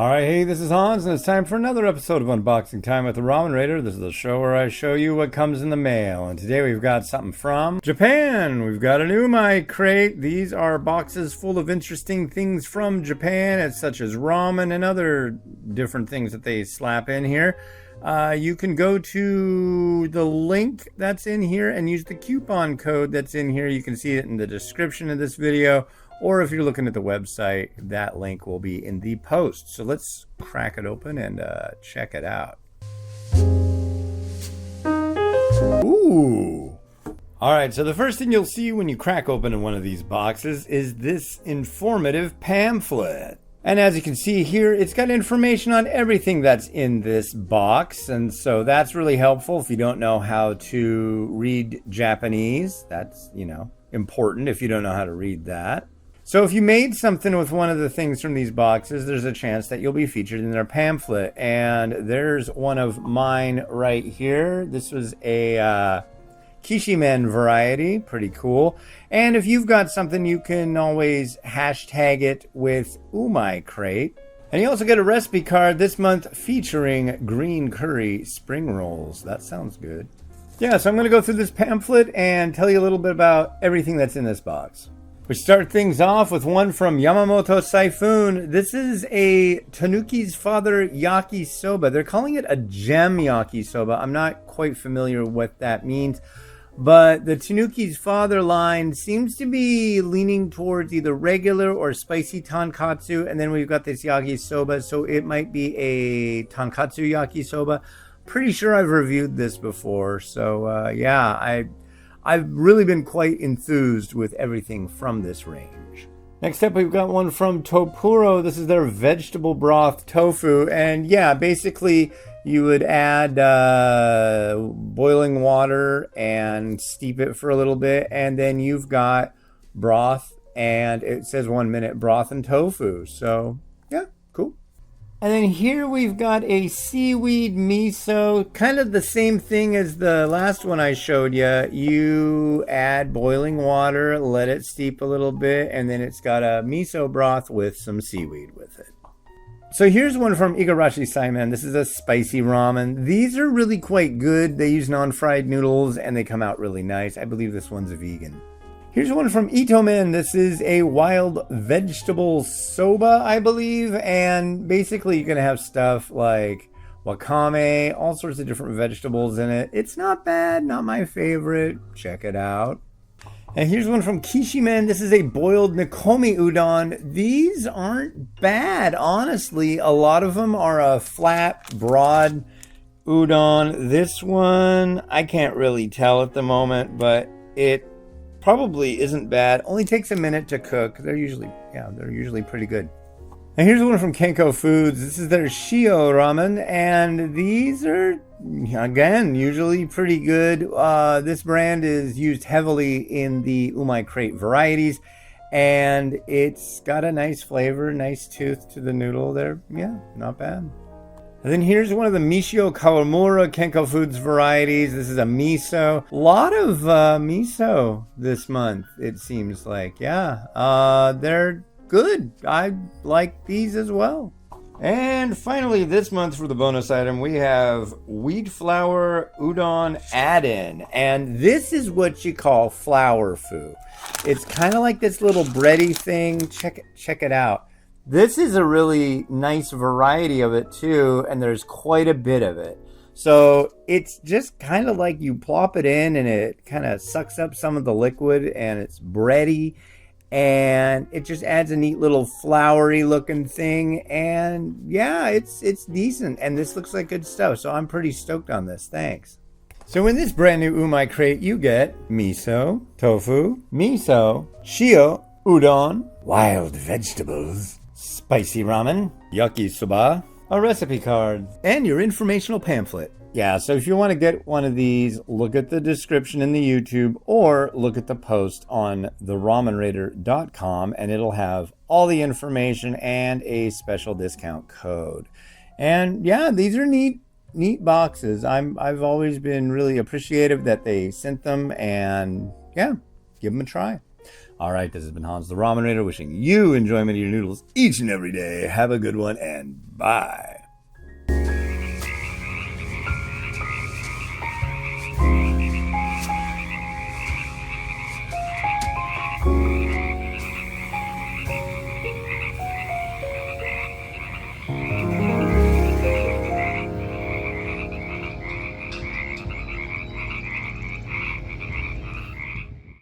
Alright, hey, this is Hans, and it's time for another episode of Unboxing Time at the Ramen Raider. This is the show where I show you what comes in the mail, and today we've got something from Japan. We've got an Umai crate. These are boxes full of interesting things from Japan, such as ramen and other different things that they slap in here. You can go to the link that's in here and use the coupon code that's in here. You can see it in the description of this video. Or if you're looking at the website, that link will be in the post. So let's crack it open and check it out. Ooh. All right, so the first thing you'll see when you crack open one of these boxes is this informative pamphlet. And as you can see here, it's got information on everything that's in this box. And so that's really helpful if you don't know how to read Japanese. That's, important if you don't know how to read that. So if you made something with one of the things from these boxes, there's a chance that you'll be featured in their pamphlet. And there's one of mine right here. This was a Kishimen variety. Pretty cool. And if you've got something, you can always hashtag it with Umai crate. And you also get a recipe card this month featuring green curry spring rolls. That sounds good. Yeah, so I'm going to go through this pamphlet and tell you a little bit about everything that's in this box. We start things off with one from Yamamoto Saifun. This is a Tanuki's Father yakisoba. They're calling it a gem yakisoba. I'm not quite familiar with what that means. But the Tanuki's Father line seems to be leaning towards either regular or spicy tonkatsu. And then we've got this yakisoba, so it might be a tonkatsu yakisoba. Pretty sure I've reviewed this before. So yeah, I've really been quite enthused with everything from this range. Next up, we've got one from Topuro. This is their vegetable broth tofu. And yeah, basically you would add boiling water and steep it for a little bit. And then you've got broth, and it says 1 minute broth and tofu. So yeah, cool. And then here we've got a seaweed miso, kind of the same thing as the last one I showed you. You add boiling water, let it steep a little bit, and then it's got a miso broth with some seaweed with it. So here's one from Igarashi Saimen. This is a spicy ramen. These are really quite good. They use non-fried noodles, and they come out really nice. I believe this one's a vegan. Here's one from Itomen. This is a wild vegetable soba, I believe. And basically you're going to have stuff like wakame, all sorts of different vegetables in it. It's not bad, not my favorite. Check it out. And here's one from Kishimen. This is a boiled Nikomi udon. These aren't bad, honestly. A lot of them are a flat, broad udon. This one, I can't really tell at the moment, but it probably isn't bad. Only takes a minute to cook. They're usually pretty good. And here's one from Kenko Foods. This is their Shio ramen, and these are, again, usually pretty good. This brand is used heavily in the Umai crate varieties, and it's got a nice flavor, nice tooth to the noodle there. Yeah, not bad. And then here's one of the Mishio Kawamura Kenko Foods varieties. This is a miso. A lot of miso this month, it seems like. Yeah, they're good. I like these as well. And finally, this month for the bonus item, we have wheat flour udon add-in. And this is what you call flour fu. It's kind of like this little bready thing. Check it out. This is a really nice variety of it too, and there's quite a bit of it. So it's just kind of like you plop it in and it kind of sucks up some of the liquid, and it's bready, and it just adds a neat little floury looking thing. And yeah, it's decent, and this looks like good stuff. So I'm pretty stoked on this. Thanks. So in this brand new Umai crate, you get miso, tofu, miso, shio, udon, wild vegetables, spicy ramen, yakisoba, a recipe card, and your informational pamphlet. Yeah, so if you want to get one of these, look at the description in the YouTube or look at the post on theramenraider.com, and it'll have all the information and a special discount code. And yeah, these are neat boxes. I've always been really appreciative that they sent them, and yeah, give them a try. All right, this has been Hans the Ramen Raider, wishing you enjoyment of your noodles each and every day. Have a good one, and bye.